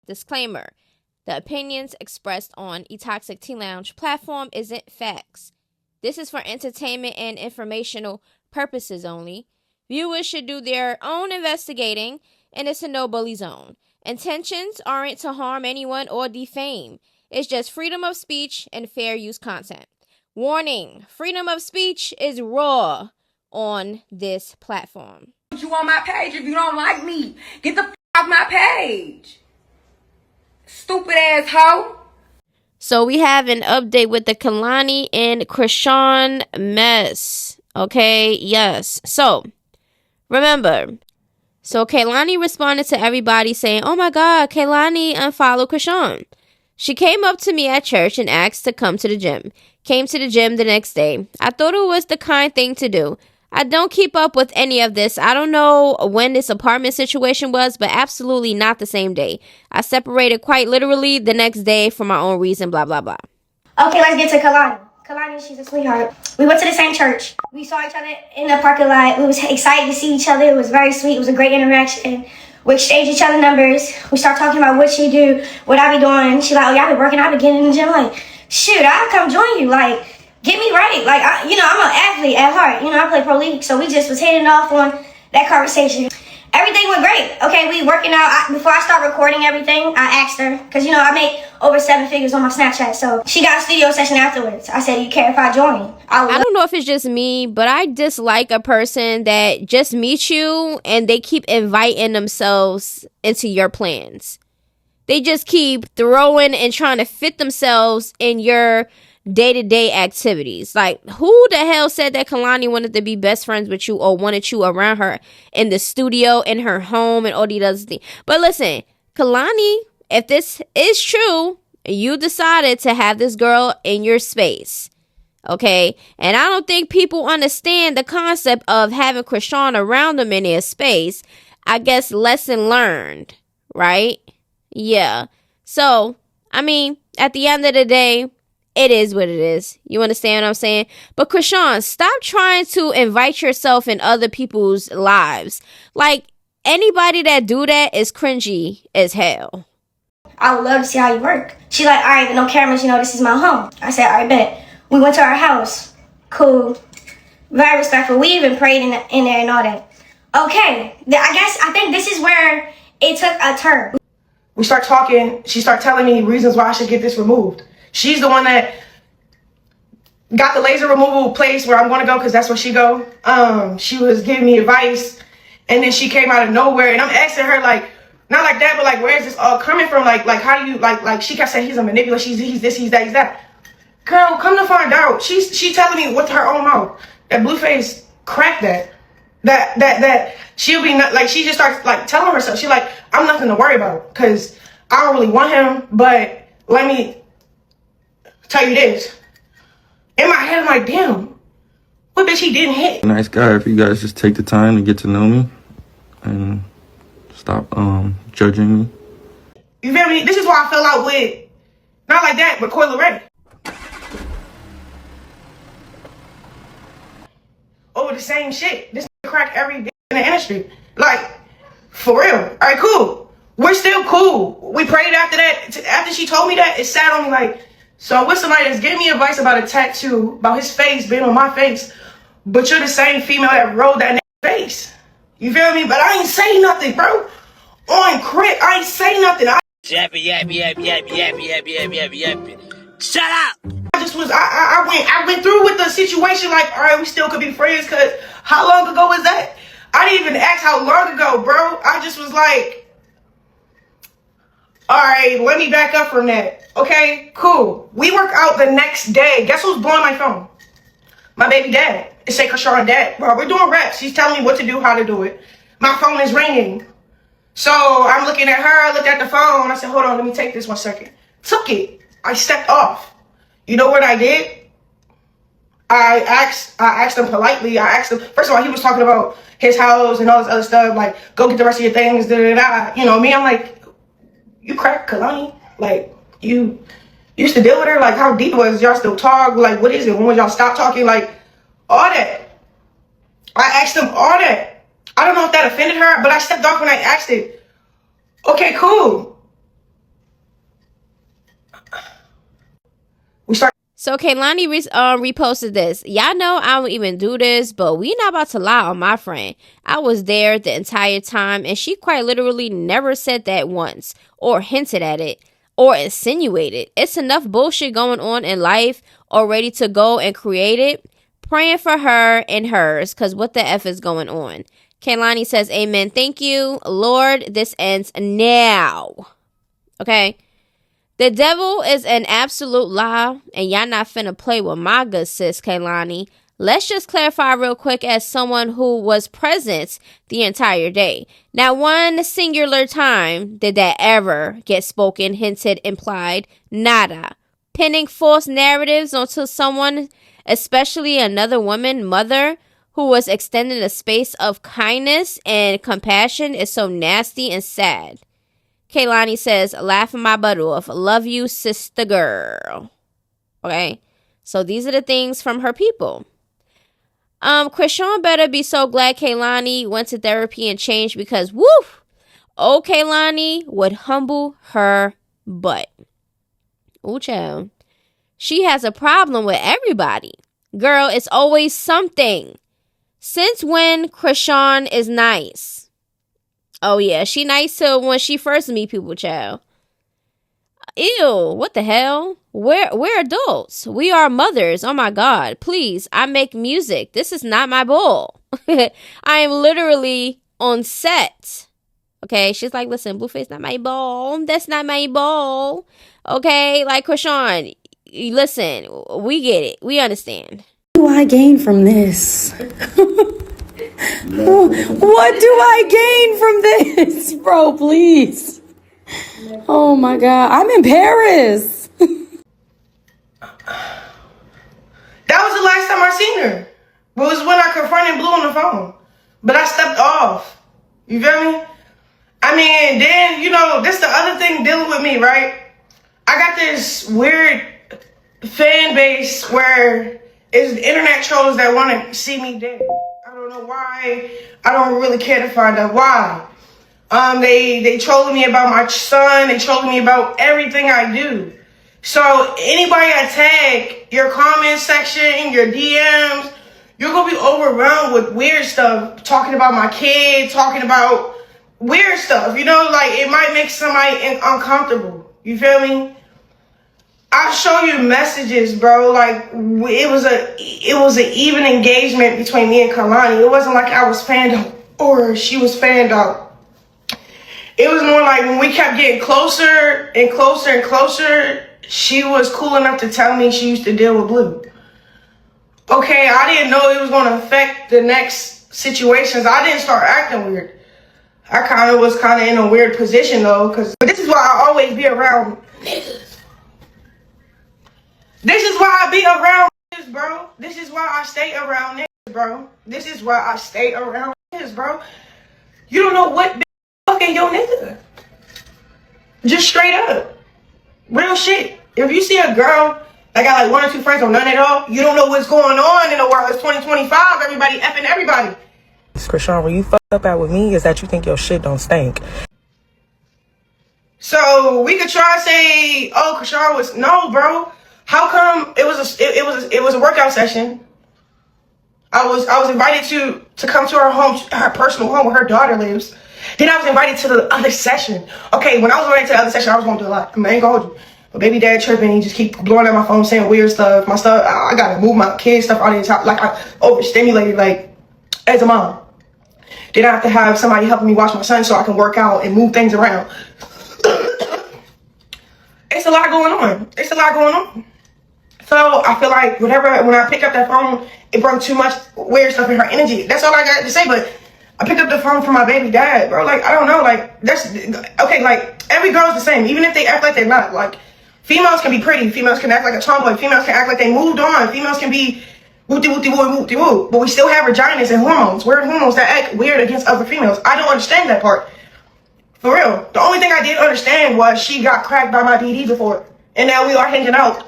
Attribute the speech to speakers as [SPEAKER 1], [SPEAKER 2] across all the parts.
[SPEAKER 1] Disclaimer. The opinions expressed on eToxic Tea Lounge platform isn't facts. This is for entertainment and informational purposes only. Viewers should do their own investigating, and it's a no-bully zone. Intentions aren't to harm anyone or defame. It's just freedom of speech and fair use content. Warning, freedom of speech is raw on this platform.
[SPEAKER 2] You on my page if you don't like me. Get the off my page. Stupid ass hoe.
[SPEAKER 1] So we have an update with the Kehlani and Chrisean mess. Okay, yes. So, remember. So Kehlani responded to everybody saying, "Oh my God, Kehlani unfollowed Chrisean." She came up to me at church and asked to come to the gym. Came to the gym the next day. I thought it was the kind thing to do. I don't keep up with any of this. I don't know when this apartment situation was, but absolutely not the same day. I separated quite literally the next day for my own reason, blah, blah, blah.
[SPEAKER 3] Okay, let's get to Kehlani. Kehlani, she's a sweetheart. We went to the same church. We saw each other in the parking lot. We was excited to see each other. It was very sweet. It was a great interaction. We exchanged each other numbers. We started talking about what she do, what I be doing. She like, oh, y'all been working out, been getting in the gym. Like, shoot, I'll come join you. Like, get me right. Like, I'm an athlete at heart. I play pro league. So we just was hitting off on that conversation. Everything went great. Okay, we working out. Before I start recording everything, I asked her, because, I make over 7 figures on my Snapchat. So she got a studio session afterwards. I said, you care if I join?
[SPEAKER 1] I don't know if it's just me, but I dislike a person that just meets you and they keep inviting themselves into your plans. They just keep throwing and trying to fit themselves in your day-to-day activities. Like, who the hell said that Kehlani wanted to be best friends with you or wanted you around her in the studio, in her home, and all these other things? But listen, Kehlani, if this is true, you decided to have this girl in your space, okay? And I don't think people understand the concept of having Chrisean around them in their space. I guess lesson learned, right? Yeah. So, at the end of the day, it is what it is. You understand what I'm saying? But Chrisean, stop trying to invite yourself in other people's lives. Like, anybody that do that is cringy as hell.
[SPEAKER 3] I would love to see how you work. She like, all right, no cameras, this is my home. I said, all right, bet. We went to our house. Cool. Very respectful. We even prayed in there and all that. Okay. I think this is where it took a turn.
[SPEAKER 4] We start talking. She started telling me reasons why I should get this removed. She's the one that got the laser removal place where I'm going to go because that's where she go. She was giving me advice, and then she came out of nowhere, and I'm asking her, like, not like that, but like, where is this all coming from? Like how do you, like she kept saying he's a manipulator, he's this, he's that, he's that. Girl, come to find out, she telling me with her own mouth that BLueface cracked that she'll be not, like, she just starts like telling herself, she like, I'm nothing to worry about because I don't really want him, but let me tell you this. In my head, I'm like, damn, what bitch he didn't hit?
[SPEAKER 5] Nice guy. If you guys just take the time to get to know me and stop judging me.
[SPEAKER 4] You feel me? This is why I fell out with, not like that, but Coyle Ray. Over the same shit. This crack every day in the industry. Like, for real. All right, cool. We're still cool. We prayed after that. After she told me that, it sat on me like, so with somebody that's giving me advice about a tattoo, about his face being on my face, but you're the same female that rolled that face. You feel me? But I ain't say nothing, bro. On crit, I ain't say nothing.
[SPEAKER 6] Yappy. Shut up!
[SPEAKER 4] I went through with the situation like, all right, we still could be friends, because how long ago was that? I didn't even ask how long ago, bro. I just was like, all right, let me back up from that. Okay, cool. We work out the next day. Guess who's blowing my phone? My baby dad. It say Chrisean dad. Bro, we're doing reps. She's telling me what to do, how to do it. My phone is ringing. So I'm looking at her. I looked at the phone. I said, hold on, let me take this 1 second. Took it. I stepped off. You know what I did? I asked him politely. I asked him, first of all, he was talking about his house and all this other stuff. Like, go get the rest of your things. You know me, I'm like, you crack Kehlani? Like, you used to deal with her? Like, how deep was y'all still talk? Like, what is it? When would y'all stop talking? Like, all that. I asked him all that. I don't know if that offended her, but I stepped off when I asked it. Okay, cool.
[SPEAKER 1] So Kehlani reposted this. Y'all know I don't even do this, but we not about to lie on my friend. I was there the entire time, and she quite literally never said that once, or hinted at it, or insinuated. It's enough bullshit going on in life already to go and create it. Praying for her and hers, because what the F is going on? Kehlani says, amen, thank you. Lord, this ends now. Okay? The devil is an absolute lie, and y'all not finna play with my good sis, Kehlani. Let's just clarify real quick as someone who was present the entire day. Not one singular time did that ever get spoken, hinted, implied. Nada. Pinning false narratives onto someone, especially another woman, mother, who was extending a space of kindness and compassion is so nasty and sad. Kehlani says, laughing my butt off. Love you, sister girl. Okay. So these are the things from her people. Chrisean better be so glad Kehlani went to therapy and changed because, woof, old Kehlani would humble her butt. Ooh, child. She has a problem with everybody. Girl, it's always something. Since when Chrisean is nice? Oh, yeah. She nice to when she first meet people, child. Ew. What the hell? We're adults. We are mothers. Oh, my God. Please. I make music. This is not my ball. I am literally on set. Okay? She's like, listen, BLueface not my ball. That's not my ball. Okay? Like, Chrisean, listen. We get it. We understand.
[SPEAKER 7] What do I gain from this? What do I gain from this? Bro, please. Oh my God. I'm in Paris.
[SPEAKER 4] That was the last time I seen her. But it was when I confronted Blue on the phone. But I stepped off. You feel me? I mean, then, you know, this the other thing dealing with me, right? I got this weird fan base where it's internet trolls that want to see me dead. I don't know why. I don't really care to find out why. They trolling me about my son. They trolling me about everything I do. So anybody I tag, your comment section, your DMs, you're gonna be overwhelmed with weird stuff. Talking about my kid, talking about weird stuff. You know, like it might make somebody uncomfortable. You feel me? I'll show you messages, bro. Like it was an even engagement between me and Kehlani. It wasn't like I was fanned out or she was fanned out. It was more like when we kept getting closer and closer and closer, she was cool enough to tell me she used to deal with Blue. Okay, I didn't know it was going to affect the next situations. I didn't start acting weird. I was in a weird position though, but this is why I always be around niggas. This is why I be around niggas, bro. This is why I stay around niggas, bro. This is why I stay around niggas, bro. You don't know what fucking your nigga. Just straight up. Real shit. If you see a girl that got like 1 or 2 friends or none at all, you don't know what's going on in the world. It's 2025. Everybody effing everybody.
[SPEAKER 8] Chrisean, where you fuck up at with me is that you think your shit don't stink.
[SPEAKER 4] So we could try to say, oh, Chrisean was no, bro. How come it was a workout session? I was invited to come to her home, her personal home where her daughter lives. Then I was invited to the other session. Okay, when I was invited to the other session, I was going to do a lot. I ain't gonna hold you. But baby dad tripping, he just keep blowing out my phone saying weird stuff. My stuff, I gotta move my kids stuff out of the top. Like I overstimulated, like as a mom. Then I have to have somebody helping me watch my son so I can work out and move things around. It's a lot going on. It's a lot going on. So I feel like when I pick up that phone, it brought too much weird stuff in her energy. That's all I got to say. But I picked up the phone for my baby dad, bro. Like, I don't know. Like, that's okay. Like, every girl's the same, even if they act like they're not. Like, females can be pretty. Females can act like a tomboy. Females can act like they moved on. Females can be woo-de-woo-de-woo, but we still have vaginas and hormones. Weird hormones that act weird against other females. I don't understand that part. For real. The only thing I did understand was she got cracked by my DD before. And now we are hanging out.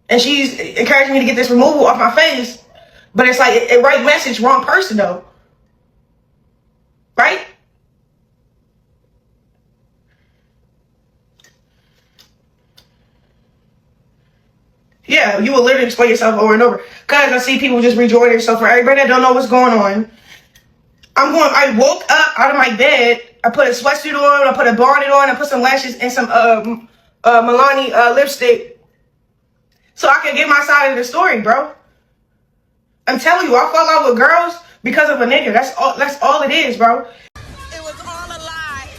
[SPEAKER 4] And she's encouraging me to get this removal off my face. But it's like, right message, wrong person though. Right? Yeah, you will literally explain yourself over and over. Because I see people just rejoin themselves. For everybody that don't know what's going on, I woke up out of my bed. I put a sweatsuit on. I put a bonnet on. I put some lashes and some Milani lipstick, so I can get my side of the story, bro. I'm telling you, I fall out with girls because of a nigga. That's all it is, bro.
[SPEAKER 6] It was all a lie.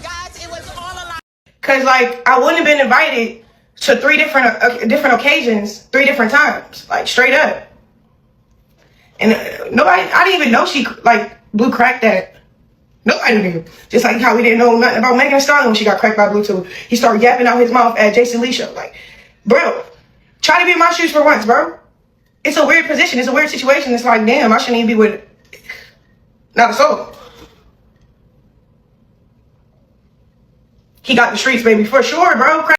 [SPEAKER 6] Guys, it was all a lie.
[SPEAKER 4] Cause like I wouldn't have been invited to 3 different occasions, 3 different times, like straight up. And nobody, I didn't even know she like Blue cracked that. Nobody knew. Just like how we didn't know nothing about Megan Thee Stallion when she got cracked by Bluetooth. He started yapping out his mouth at Jason Lee show. Like, bro, try to be in my shoes for once, bro. It's a weird position. It's a weird situation. It's like, damn, I shouldn't even be with not a soul. He got the streets, baby, for sure, bro.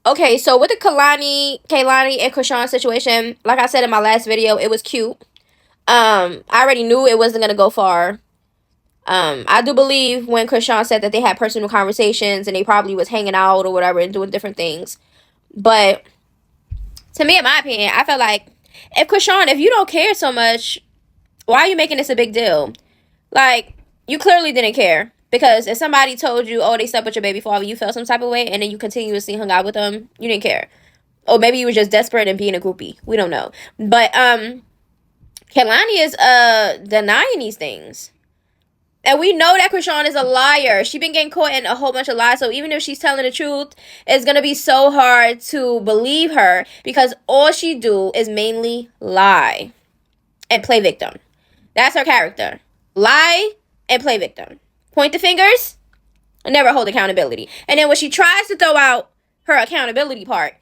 [SPEAKER 1] Okay, so with the Kehlani and Chrisean situation, like I said in my last video, it was cute. I already knew it wasn't gonna go far. I do believe when Chrisean said that they had personal conversations and they probably was hanging out or whatever and doing different things. But to me, in my opinion, I felt like if Chrisean, if you don't care so much, why are you making this a big deal? Like, you clearly didn't care. Because if somebody told you, oh, they slept with your baby father, you felt some type of way, and then you continuously hung out with them, you didn't care. Or maybe you were just desperate and being a groupie. We don't know. But Kehlani is denying these things. And we know that Chrisean is a liar. She's been getting caught in a whole bunch of lies. So even if she's telling the truth, it's going to be so hard to believe her. Because all she do is mainly lie and play victim. That's her character. Lie and play victim. Point the fingers, never hold accountability. And then when she tries to throw out her accountability part,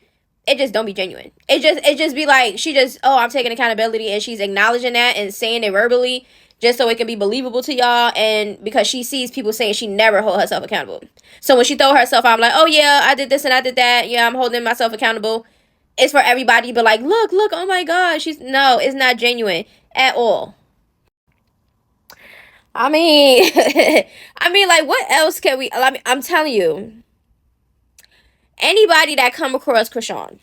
[SPEAKER 1] it just don't be genuine. It just be like, oh, I'm taking accountability, and she's acknowledging that and saying it verbally just so it can be believable to y'all, and because she sees people saying she never hold herself accountable. So when she throw herself out, I'm like, oh yeah, I did this and I did that. Yeah, I'm holding myself accountable. It's for everybody, but like, look, oh my God, no, it's not genuine at all. I mean, like, what else can we... I mean, I'm telling you, anybody that come across Chrisean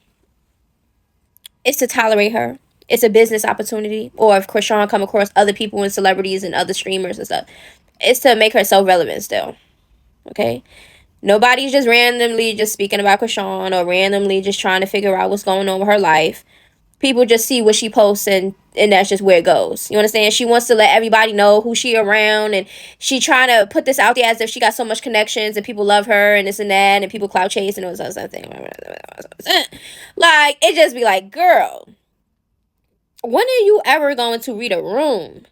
[SPEAKER 1] is to tolerate her. It's a business opportunity. Or if Chrisean come across other people and celebrities and other streamers and stuff, it's to make herself relevant still. Okay? Nobody's just randomly just speaking about Chrisean or randomly just trying to figure out what's going on with her life. People just see what she posts, and that's just where it goes. You understand? She wants to let everybody know who she around, and she trying to put this out there as if she got so much connections and people love her and this and that, and people clout chase and all this other thing. Like, it just be like, girl, when are you ever going to read a room?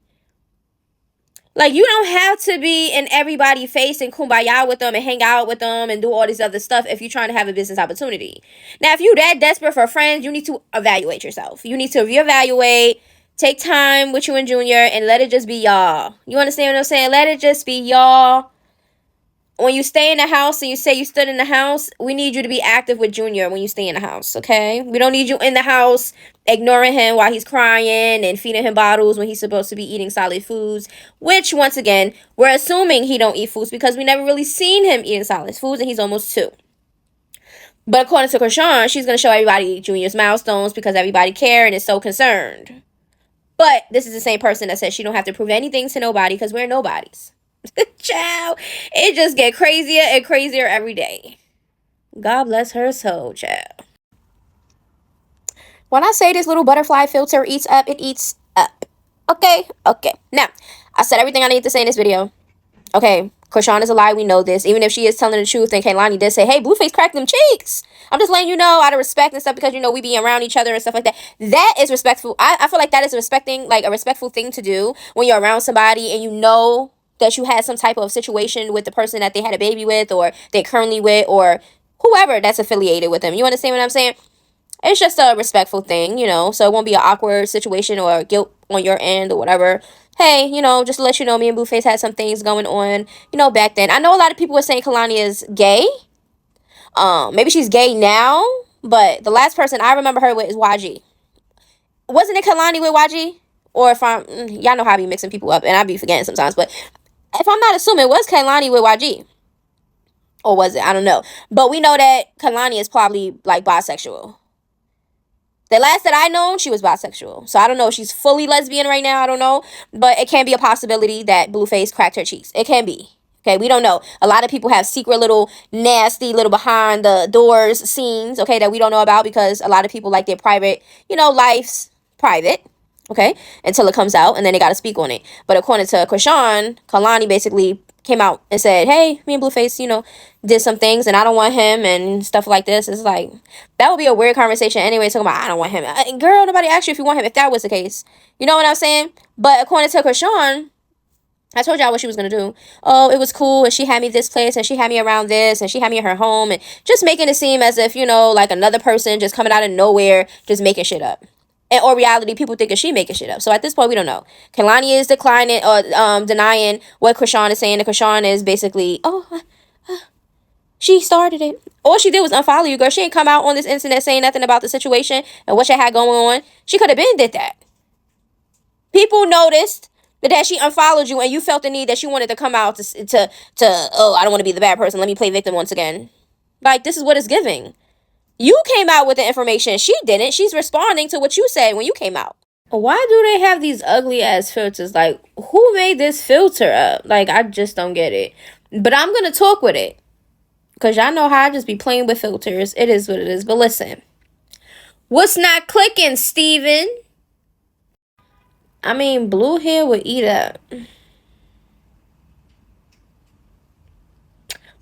[SPEAKER 1] Like, you don't have to be in everybody's face and kumbaya with them and hang out with them and do all this other stuff if you're trying to have a business opportunity. Now, if you're that desperate for friends, you need to evaluate yourself. You need to reevaluate, take time with you and Junior, and let it just be y'all. You understand what I'm saying? Let it just be y'all. When you stay in the house and you say you stood in the house, we need you to be active with Junior when you stay in the house, okay? We don't need you in the house ignoring him while he's crying and feeding him bottles when he's supposed to be eating solid foods, which, once again, we're assuming he don't eat foods because we never really seen him eating solid foods, and he's almost 2. But according to Chrisean, she's going to show everybody Junior's milestones because everybody care and is so concerned. But this is the same person that says she don't have to prove anything to nobody because we're nobodies. Child, it just get crazier and crazier every day. God bless her soul, child. When I say this little butterfly filter eats up, it eats up. Okay. Now, I said everything I need to say in this video. Okay, Chrisean is a lie. We know this. Even if she is telling the truth, and Kehlani did say, hey, BLueface cracked them cheeks. I'm just letting you know out of respect and stuff because, you know, we be around each other and stuff like that. That is respectful. I feel like that is a respectful thing to do when you're around somebody and you know that you had some type of situation with the person that they had a baby with or they're currently with or whoever that's affiliated with them. You understand what I'm saying? It's just a respectful thing, you know, so it won't be an awkward situation or guilt on your end or whatever. Hey, you know, just to let you know, me and BLueface had some things going on, you know, back then. I know a lot of people were saying Kehlani is gay. Maybe she's gay now, but the last person I remember her with is YG. Wasn't it Kehlani with YG? Or if y'all know how I be mixing people up, and I be forgetting sometimes, but if I'm not assuming, it was Kehlani with YG. Or was it? I don't know. But we know that Kehlani is probably, like, bisexual. The last that I known, she was bisexual. So I don't know if she's fully lesbian right now. I don't know. But it can be a possibility that BLueface cracked her cheeks. It can be. Okay, we don't know. A lot of people have secret little nasty little behind the doors scenes, okay, that we don't know about because a lot of people like their private, lives private, okay, until it comes out and then they got to speak on it. But according to Chrisean, Kehlani basically came out and said, hey, me and BLueface, did some things and I don't want him and stuff like this. It's like, that would be a weird conversation anyway, talking about I don't want him. Girl, nobody asked you if you want him if that was the case. You know what I'm saying? But according to Chrisean, I told y'all what she was going to do. Oh, it was cool. And she had me this place and she had me around this and she had me in her home and just making it seem as if, like another person just coming out of nowhere, just making shit up. And or reality, people think she making shit up. So at this point, we don't know. Kehlani is declining or denying what Chrisean is saying. And Chrisean is basically, she started it. All she did was unfollow you, girl. She ain't come out on this internet saying nothing about the situation and what she had going on. She could have been did that. People noticed that she unfollowed you and you felt the need that she wanted to come out to I don't want to be the bad person. Let me play victim once again. Like, this is what it's giving. You came out with the information. She didn't. She's responding to what you said when you came out. Why do they have these ugly ass filters? Like, who made this filter up? Like, I just don't get it. But I'm going to talk with it. Because y'all know how I just be playing with filters. It is what it is. But listen. What's not clicking, Steven? I mean, blue hair would eat up.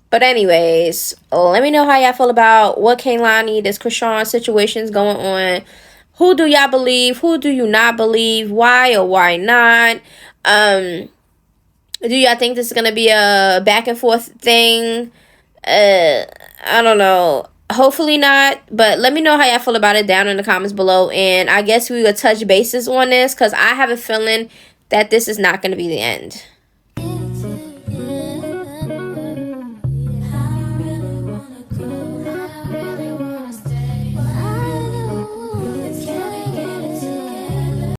[SPEAKER 1] But anyways, let me know how y'all feel about what Kehlani, this Chrisean situation's going on. Who do y'all believe? Who do you not believe? Why or why not? Do y'all think this is going to be a back and forth thing? I don't know. Hopefully not. But let me know how y'all feel about it down in the comments below. And I guess we will touch bases on this because I have a feeling that this is not going to be the end.